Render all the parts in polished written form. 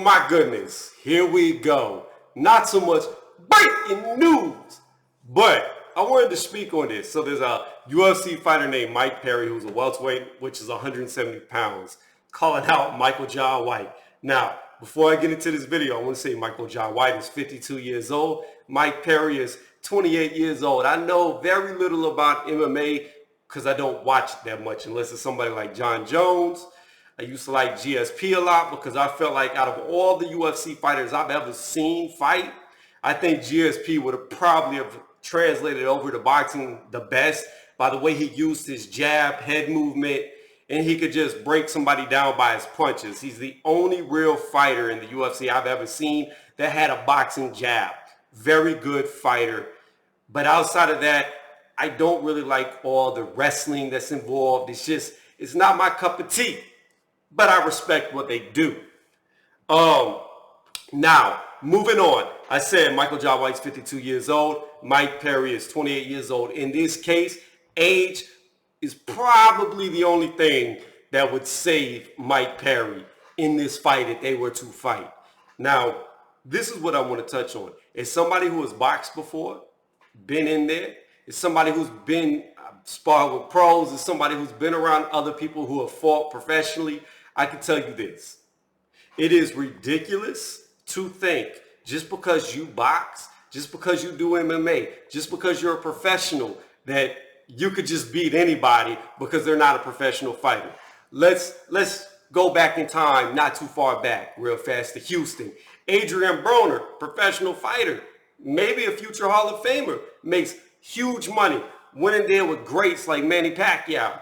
my goodness, here we go. Not so much breaking news, but I wanted to speak on this. So there's a UFC fighter named Mike Perry, who's a welterweight, which is 170 pounds, calling out Michael Jai White. Now, before I get into this video, I want to say Michael Jai White is 52 years old. Mike Perry is 28 years old. I know very little about MMA because I don't watch it that much unless it's somebody like John Jones. I used to like GSP a lot because I felt like out of all the UFC fighters I've ever seen fight, I think GSP would have probably have translated over to boxing the best by the way he used his jab, head movement, and he could just break somebody down by his punches. He's the only real fighter in the UFC I've ever seen that had a boxing jab. Very good fighter. But outside of that, I don't really like all the wrestling that's involved. It's not my cup of tea. But I respect what they do. Now, moving on. I said Michael Jai White's 52 years old. Mike Perry is 28 years old. In this case, age is probably the only thing that would save Mike Perry in this fight if they were to fight. Now, this is what I want to touch on. As somebody who has boxed before, been in there, as somebody who's been sparred with pros, as somebody who's been around other people who have fought professionally, I can tell you this. It is ridiculous to think just because you box, just because you do MMA, just because you're a professional, that you could just beat anybody because they're not a professional fighter. Let's go back in time, not too far back, real fast to Houston. Adrian Broner, professional fighter, maybe a future Hall of Famer, makes huge money, went in there with greats like Manny Pacquiao.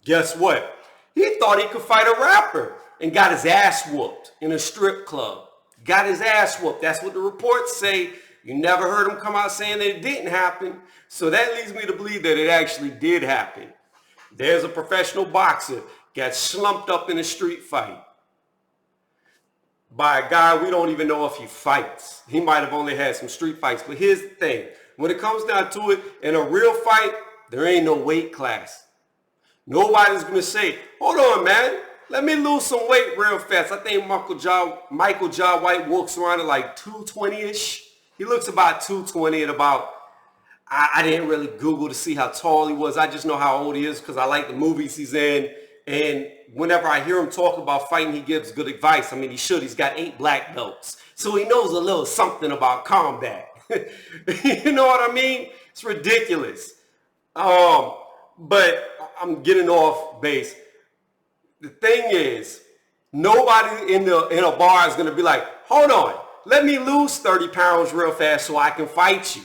Guess what? He thought he could fight a rapper and got his ass whooped in a strip club. Got his ass whooped. That's what the reports say. You never heard him come out saying that it didn't happen. So that leads me to believe that it actually did happen. There's a professional boxer got slumped up in a street fight by a guy we don't even know if he fights. He might have only had some street fights. But here's the thing. When it comes down to it, in a real fight, there ain't no weight class. Nobody's going to say, hold on, man, let me lose some weight real fast. I think Michael Jai White walks around at like 220-ish. He looks about 220 at about, I didn't really Google to see how tall he was. I just know how old he is because I like the movies he's in. And whenever I hear him talk about fighting, he gives good advice. I mean, he should. He's got 8 black belts. So he knows a little something about combat. You know what I mean? It's ridiculous. But I'm getting off base. The thing is, nobody in a bar is going to be like, hold on, let me lose 30 pounds real fast so I can fight you.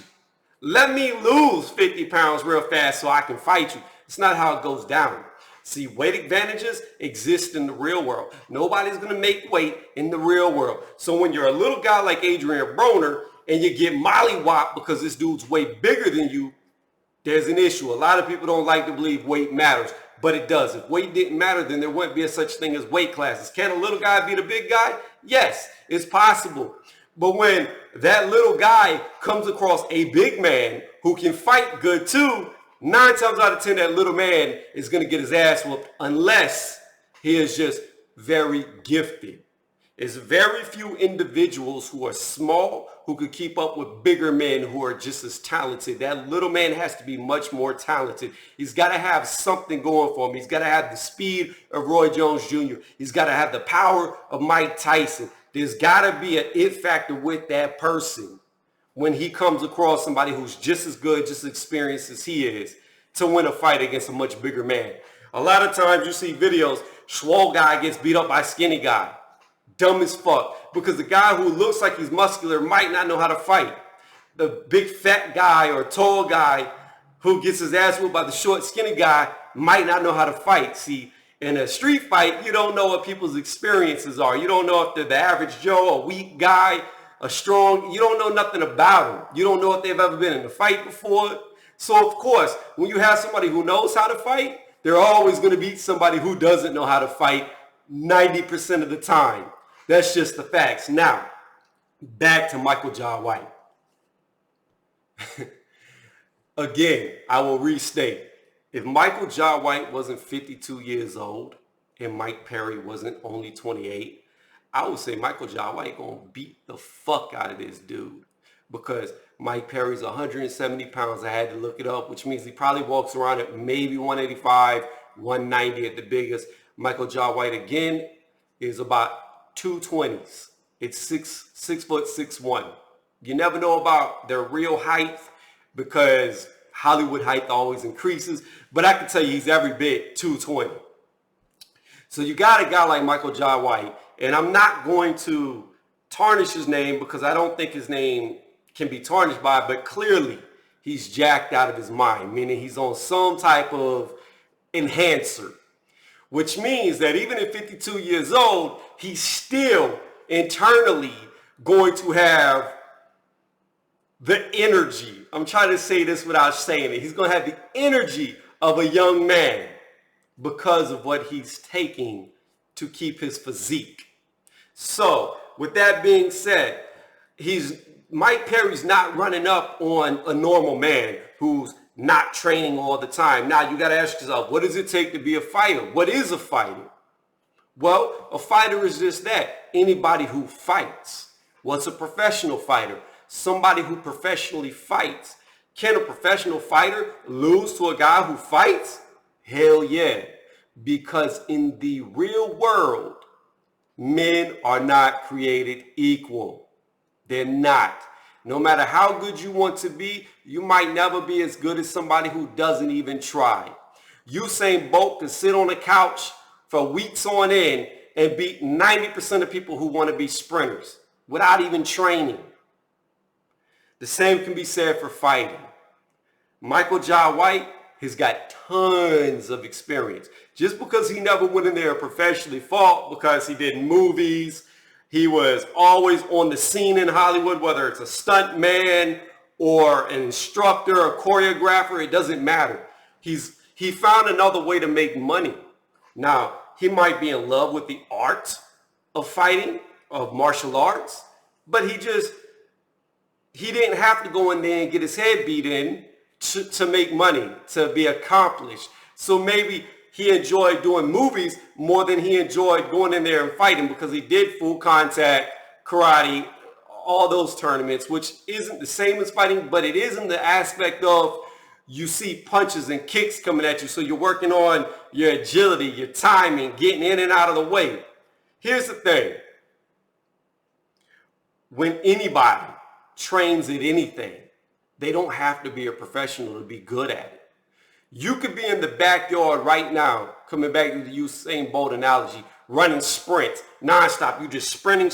Let me lose 50 pounds real fast so I can fight you. It's not how it goes down. See, weight advantages exist in the real world. Nobody's going to make weight in the real world. So when you're a little guy like Adrian Broner and you get mollywopped because this dude's way bigger than you, there's an issue. A lot of people don't like to believe weight matters, but it does. If weight didn't matter, then there wouldn't be a such thing as weight classes. Can a little guy beat a big guy? Yes, it's possible. But when that little guy comes across a big man who can fight good too, 9 times out of 10, that little man is going to get his ass whooped unless he is just very gifted. There's very few individuals who are small who could keep up with bigger men who are just as talented. That little man has to be much more talented. He's got to have something going for him. He's got to have the speed of Roy Jones Jr. He's got to have the power of Mike Tyson. There's got to be an it factor with that person when he comes across somebody who's just as good, just as experienced as he is to win a fight against a much bigger man. A lot of times you see videos, swole guy gets beat up by skinny guy. Dumb as fuck. Because the guy who looks like he's muscular might not know how to fight. The big fat guy or tall guy who gets his ass whooped by the short skinny guy might not know how to fight. See, in a street fight, you don't know what people's experiences are. You don't know if they're the average Joe, a weak guy, a strong, you don't know nothing about them. You don't know if they've ever been in a fight before. So of course, when you have somebody who knows how to fight, they're always going to beat somebody who doesn't know how to fight 90% of the time. That's just the facts. Now, back to Michael Jai White. Again, I will restate. If Michael Jai White wasn't 52 years old and Mike Perry wasn't only 28, I would say Michael Jai White gonna beat the fuck out of this dude, because Mike Perry's 170 pounds. I had to look it up, which means he probably walks around at maybe 185, 190 at the biggest. Michael Jai White again is about 220s. It's 6'6'1". You never know about their real height because Hollywood height always increases, but I can tell you he's every bit 220. So you got a guy like Michael Jai White, and I'm not going to tarnish his name because I don't think his name can be tarnished by it, but clearly he's jacked out of his mind, meaning he's on some type of enhancer, which means that even at 52 years old, he's still internally going to have the energy. I'm trying to say this without saying it. He's going to have the energy of a young man because of what he's taking to keep his physique. So with that being said, Mike Perry's not running up on a normal man who's not training all the time. Now you got to ask yourself, what does it take to be a fighter? What is a fighter? Well, a fighter is just that. Anybody who fights. What's a professional fighter? Somebody who professionally fights. Can a professional fighter lose to a guy who fights? Hell yeah. Because in the real world, men are not created equal. They're not. No matter how good you want to be, you might never be as good as somebody who doesn't even try. Usain Bolt can sit on the couch for weeks on end and beat 90% of people who want to be sprinters without even training. The same can be said for fighting. Michael Jai White has got tons of experience. Just because he never went in there and professionally fought, because he did movies, he was always on the scene in Hollywood, whether it's a stunt man or an instructor or choreographer, it doesn't matter. He found another way to make money. Now, he might be in love with the art of fighting, of martial arts, but he didn't have to go in there and get his head beat in to make money, to be accomplished. So maybe he enjoyed doing movies more than he enjoyed going in there and fighting, because he did full contact, karate, all those tournaments, which isn't the same as fighting, but it is in the aspect of you see punches and kicks coming at you. So you're working on your agility, your timing, getting in and out of the way. Here's the thing. When anybody trains at anything, they don't have to be a professional to be good at it. You could be in the backyard right now, coming back to the Usain Bolt analogy, running sprints nonstop. You just sprinting.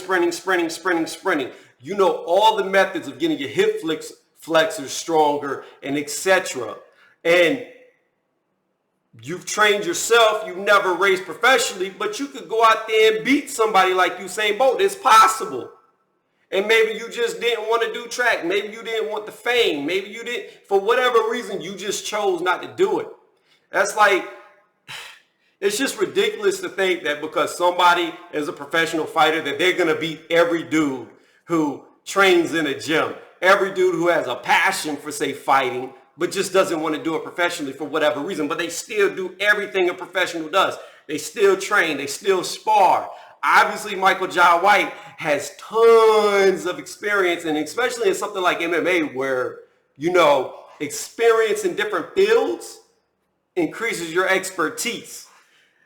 You know all the methods of getting your hip flexors stronger and etc. And you've trained yourself. You've never raced professionally, but you could go out there and beat somebody like Usain Bolt. It's possible. And maybe you just didn't want to do track. Maybe you didn't want the fame. Maybe you didn't, for whatever reason, you just chose not to do it. That's like, it's just ridiculous to think that because somebody is a professional fighter that they're going to beat every dude who trains in a gym. Every dude who has a passion for, say, fighting, but just doesn't want to do it professionally for whatever reason. But they still do everything a professional does. They still train. They still spar. Obviously, Michael Jai White has tons of experience, and especially in something like MMA where, you know, experience in different fields increases your expertise.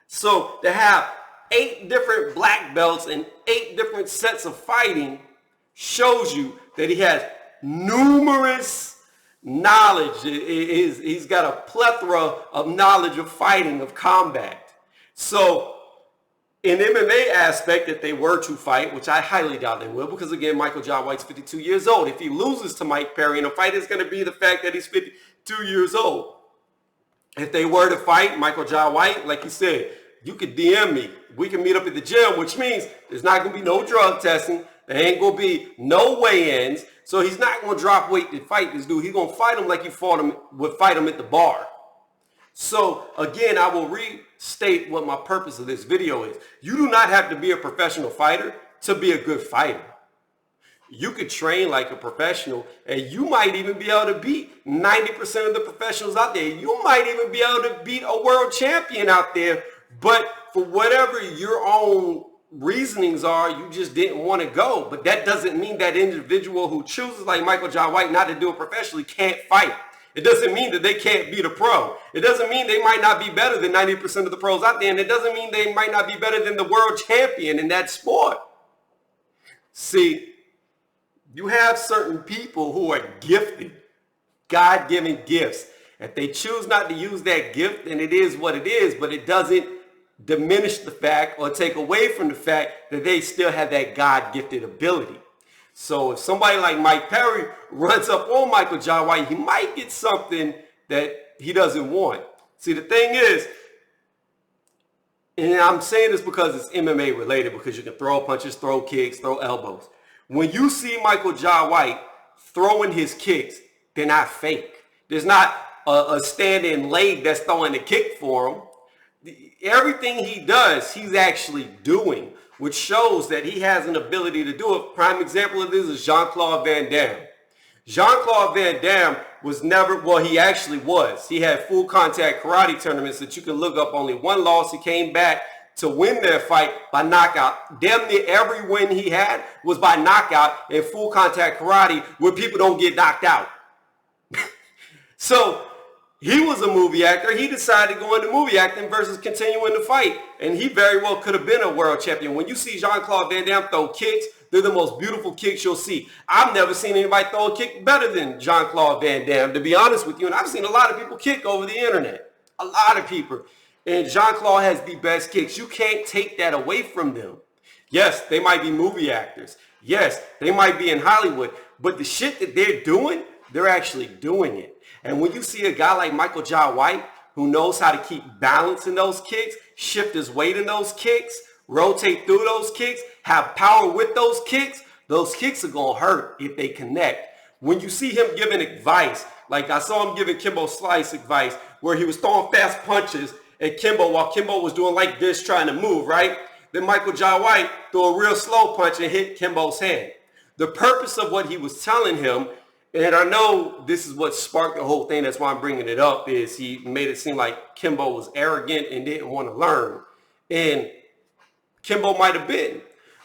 So to have 8 different black belts and 8 different sets of fighting shows you that he has numerous knowledge. He's got a plethora of knowledge of fighting, of combat. So in MMA aspect, if they were to fight, which I highly doubt they will, because again, Michael Jai White's 52 years old. If he loses to Mike Perry in a fight, it's going to be the fact that he's 52 years old. If they were to fight Michael Jai White, like you said, you could DM me. We can meet up at the gym, which means there's not going to be no drug testing. There ain't going to be no weigh-ins. So he's not going to drop weight to fight this dude. He's going to fight him like you would fight him at the bar. So again, I will restate what my purpose of this video is. You do not have to be a professional fighter to be a good fighter. You could train like a professional, and you might even be able to beat 90% of the professionals out there. You might even be able to beat a world champion out there, but for whatever your own reasonings are you just didn't want to go. But that doesn't mean that individual who chooses, like Michael Jai White, not to do it professionally can't fight. It doesn't mean that they can't beat a pro. It doesn't mean they might not be better than 90% of the pros out there. And it doesn't mean they might not be better than the world champion in that sport. See, you have certain people who are gifted, God-given gifts. If they choose not to use that gift, then it is what it is, but it doesn't diminish the fact or take away from the fact that they still have that God-gifted ability. So if somebody like Mike Perry runs up on Michael Jai White, he might get something that he doesn't want. See, the thing is, and I'm saying this because it's MMA related, because you can throw punches, throw kicks, throw elbows. When you see Michael Jai White throwing his kicks, they're not fake. There's not a stand-in leg that's throwing the kick for him. Everything he does, he's actually doing, which shows that he has an ability to do it. Prime example of this is Jean-Claude Van Damme. Jean-Claude Van Damme was never, well, he actually was. He had full contact karate tournaments that you can look up. Only one loss. He came back to win their fight by knockout. Damn near every win he had was by knockout in full contact karate where people don't get knocked out. So he was a movie actor. He decided to go into movie acting versus continuing to fight. And he very well could have been a world champion. When you see Jean-Claude Van Damme throw kicks, they're the most beautiful kicks you'll see. I've never seen anybody throw a kick better than Jean-Claude Van Damme, to be honest with you. And I've seen a lot of people kick over the internet. A lot of people. And Jean-Claude has the best kicks. You can't take that away from them. Yes, they might be movie actors. Yes, they might be in Hollywood. But the shit that they're doing, they're actually doing it. And when you see a guy like Michael Jai White, who knows how to keep balance in those kicks, shift his weight in those kicks, rotate through those kicks, have power with those kicks are going to hurt if they connect. When you see him giving advice, like I saw him giving Kimbo Slice advice, where he was throwing fast punches at Kimbo while Kimbo was doing like this, trying to move, right? Then Michael Jai White threw a real slow punch and hit Kimbo's hand. The purpose of what he was telling him, and I know this is what sparked the whole thing, that's why I'm bringing it up, is he made it seem like Kimbo was arrogant and didn't want to learn. And Kimbo might have been.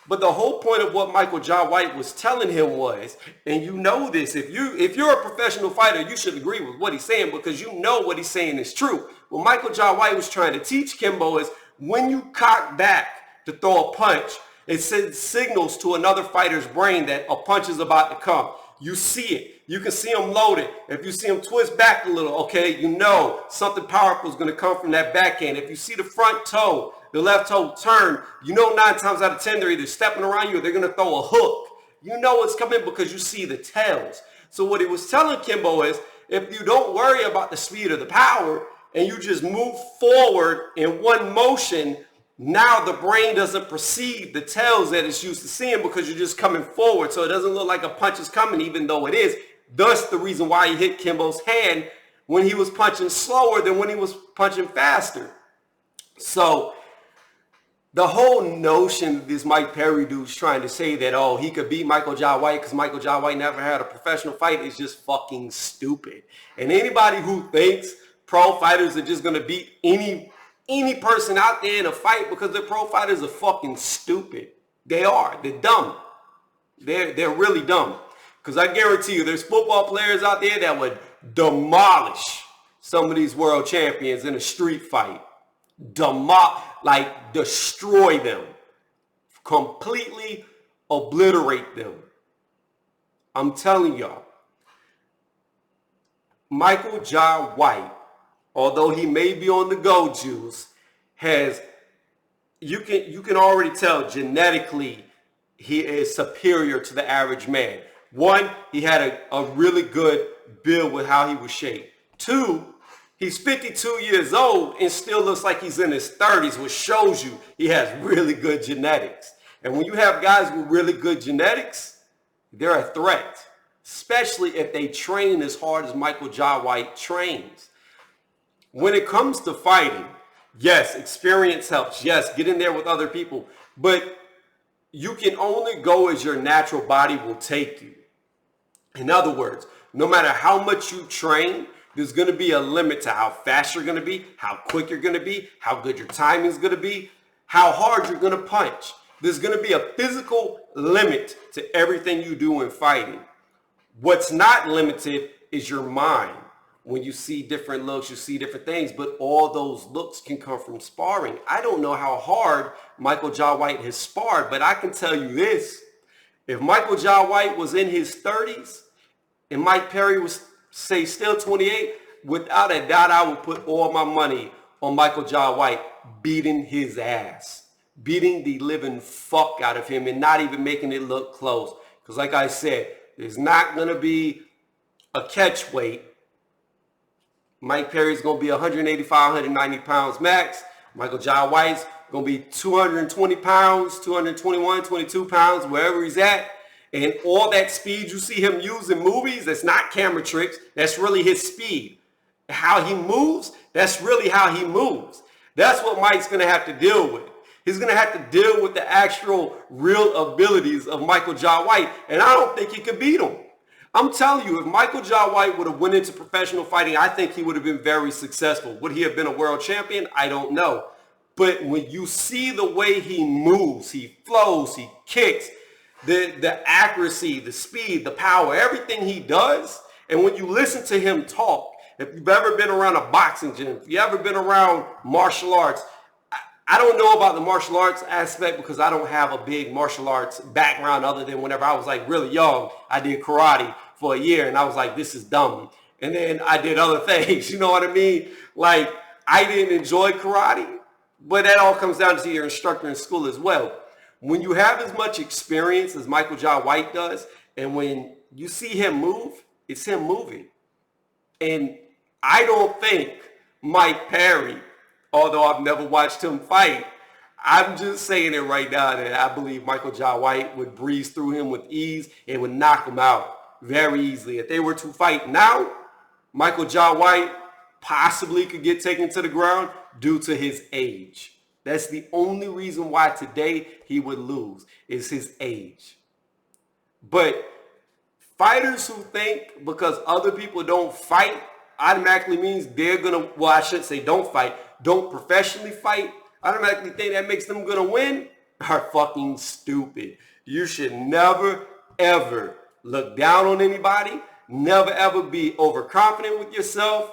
But the whole point of what Michael Jai White was telling him was, and you know this, if you're a professional fighter, you should agree with what he's saying because you know what he's saying is true. What Michael Jai White was trying to teach Kimbo is when you cock back to throw a punch, it sends signals to another fighter's brain that a punch is about to come. You see it. You can see him loaded. If you see him twist back a little, okay, you know something powerful is going to come from that backhand. If you see the front toe, the left toe turn, you know 9 times out of 10 they're either stepping around you or they're going to throw a hook. You know it's coming because you see the tails. So what he was telling Kimbo is, if you don't worry about the speed or the power and you just move forward in one motion, now the brain doesn't perceive the tails that it's used to seeing because you're just coming forward. So it doesn't look like a punch is coming even though it is. Thus the reason why he hit Kimbo's hand when he was punching slower than when he was punching faster. So the whole notion this Mike Perry dude's trying to say that, oh, he could beat Michael Jai White because Michael Jai White never had a professional fight is just fucking stupid. And anybody who thinks pro fighters are just going to beat any person out there in a fight because they're pro fighters are fucking stupid. They are. They're dumb. They're really dumb. Because I guarantee you there's football players out there that would demolish some of these world champions in a street fight. Destroy them. Completely obliterate them. I'm telling y'all. Michael Jai White, although he may be on the go juice, you can already tell genetically he is superior to the average man. One, he had a really good build with how he was shaped. Two, he's 52 years old and still looks like he's in his 30s, which shows you he has really good genetics. And when you have guys with really good genetics, they're a threat, especially if they train as hard as Michael Jai White trains. When it comes to fighting, yes, experience helps. Yes, get in there with other people. But you can only go as your natural body will take you. In other words, no matter how much you train, there's going to be a limit to how fast you're going to be, how quick you're going to be, how good your timing is going to be, how hard you're going to punch. There's going to be a physical limit to everything you do in fighting. What's not limited is your mind. When you see different looks, you see different things, but all those looks can come from sparring. I don't know how hard Michael Jai White has sparred, but I can tell you this. If Michael Jai White was in his 30s and Mike Perry was, say, still 28, without a doubt, I would put all my money on Michael Jai White beating his ass, beating the living fuck out of him and not even making it look close. Because like I said, there's not going to be a catch weight. Mike Perry's going to be 185, 190 pounds max. Michael Jai White's going to be 220 pounds, 221, 22 pounds, wherever he's at. And all that speed you see him use in movies, that's not camera tricks. That's really his speed. How he moves, that's really how he moves. That's what Mike's going to have to deal with. He's going to have to deal with the actual real abilities of Michael Jai White. And I don't think he could beat him. I'm telling you, if Michael Jai White would have went into professional fighting, I think he would have been very successful. Would he have been a world champion? I don't know. But when you see the way he moves, he flows, he kicks, the accuracy, the speed, the power, everything he does, and when you listen to him talk, if you've ever been around a boxing gym, if you've ever been around martial arts, I don't know about the martial arts aspect because I don't have a big martial arts background other than whenever I was like really young, I did karate for a year and I was like, this is dumb. And then I did other things, you know what I mean? Like, I didn't enjoy karate, but that all comes down to your instructor in school as well. When you have as much experience as Michael Jai White does, and when you see him move, it's him moving. And I don't think Mike Perry, although I've never watched him fight, I'm just saying it right now that I believe Michael Jai White would breeze through him with ease and would knock him out very easily. If they were to fight now, Michael Jai White possibly could get taken to the ground due to his age. That's the only reason why today he would lose, is his age. But fighters who think because other people don't fight automatically means they're going to, well, I should say don't fight, don't professionally fight, automatically think that makes them going to win, are fucking stupid. You should never, ever look down on anybody, never, ever be overconfident with yourself,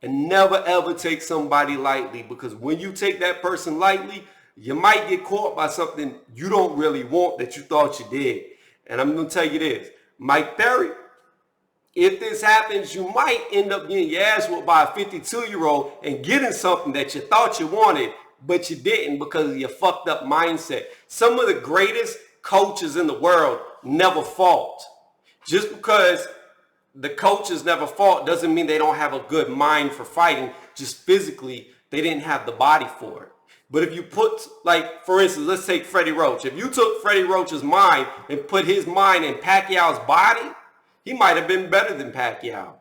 and never, ever take somebody lightly, because when you take that person lightly, you might get caught by something you don't really want that you thought you did. And I'm going to tell you this, Mike Perry, if this happens, you might end up getting your ass whooped by a 52-year-old and getting something that you thought you wanted, but you didn't because of your fucked up mindset. Some of the greatest coaches in the world never fought. Just because the coaches never fought doesn't mean they don't have a good mind for fighting. Just physically, they didn't have the body for it. But if you put, like, for instance, let's take Freddie Roach. If you took Freddie Roach's mind and put his mind in Pacquiao's body, he might have been better than Pacquiao.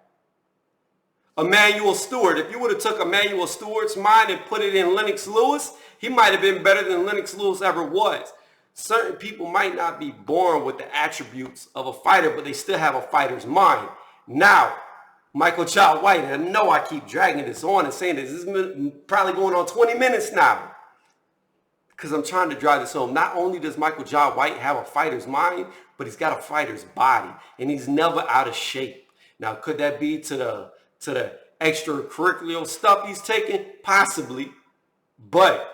Emmanuel Stewart, if you would have took Emmanuel Stewart's mind and put it in Lennox Lewis, he might have been better than Lennox Lewis ever was. Certain people might not be born with the attributes of a fighter, but they still have a fighter's mind. Now, Michael Jai White, and I know I keep dragging this on and saying this is probably going on 20 minutes now, because I'm trying to drive this home. Not only does Michael Jai White have a fighter's mind, but he's got a fighter's body, and he's never out of shape. Now, could that be to the extracurricular stuff he's taking? Possibly, but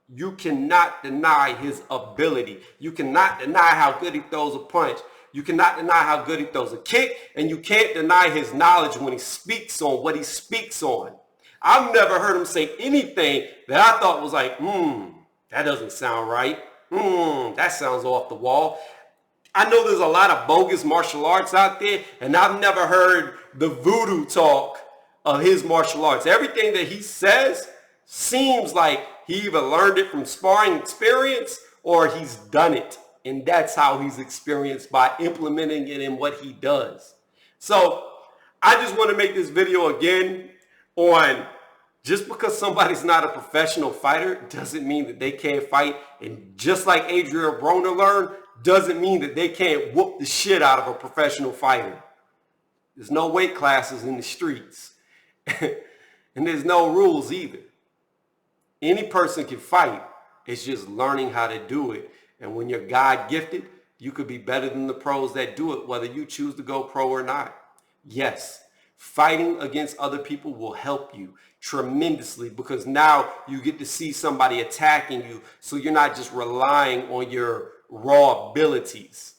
you cannot deny his ability. You cannot deny how good he throws a punch. You cannot deny how good he throws a kick, and you can't deny his knowledge when he speaks on what he speaks on. I've never heard him say anything that I thought was like, that doesn't sound right. That sounds off the wall. I know there's a lot of bogus martial arts out there, and I've never heard the voodoo talk of his martial arts. Everything that he says seems like he either learned it from sparring experience or he's done it. And that's how he's experienced, by implementing it in what he does. So I just want to make this video again on, just because somebody's not a professional fighter doesn't mean that they can't fight. And just like Adrian Broner learned, doesn't mean that they can't whoop the shit out of a professional fighter. There's no weight classes in the streets. And there's no rules either. Any person can fight. It's just learning how to do it. And when you're God gifted, you could be better than the pros that do it, whether you choose to go pro or not. Yes, fighting against other people will help you tremendously because now you get to see somebody attacking you. So you're not just relying on your raw abilities.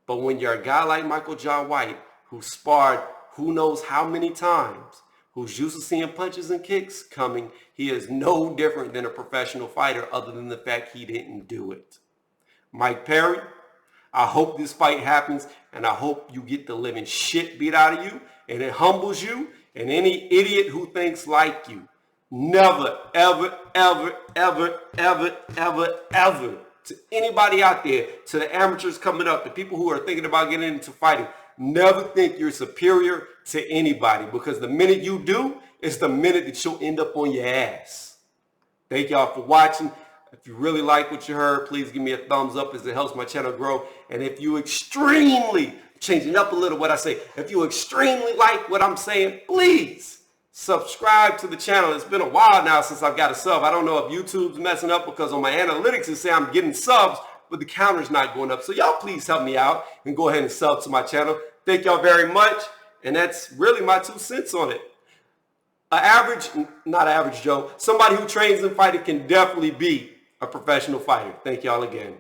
But when you're a guy like Michael Jai White, who sparred who knows how many times, who's used to seeing punches and kicks coming, he is no different than a professional fighter other than the fact he didn't do it. Mike Perry, I hope this fight happens, and I hope you get the living shit beat out of you, and it humbles you, and any idiot who thinks like you. Never, ever, ever, ever, ever, ever, ever, to anybody out there, to the amateurs coming up, the people who are thinking about getting into fighting, never think you're superior to anybody, because the minute you do is the minute that you'll end up on your ass. Thank y'all for watching. If you really like what you heard, please give me a thumbs up as it helps my channel grow. And if you extremely, changing up a little what I say, if you extremely like what I'm saying, please subscribe to the channel. It's been a while now since I've got a sub. I don't know if YouTube's messing up because on my analytics it say I'm getting subs, but the counter's not going up. So y'all please help me out and go ahead and sub to my channel. Thank y'all very much. And that's really my 2 cents on it. Not average Joe, somebody who trains and fighting can definitely be a professional fighter. Thank y'all again.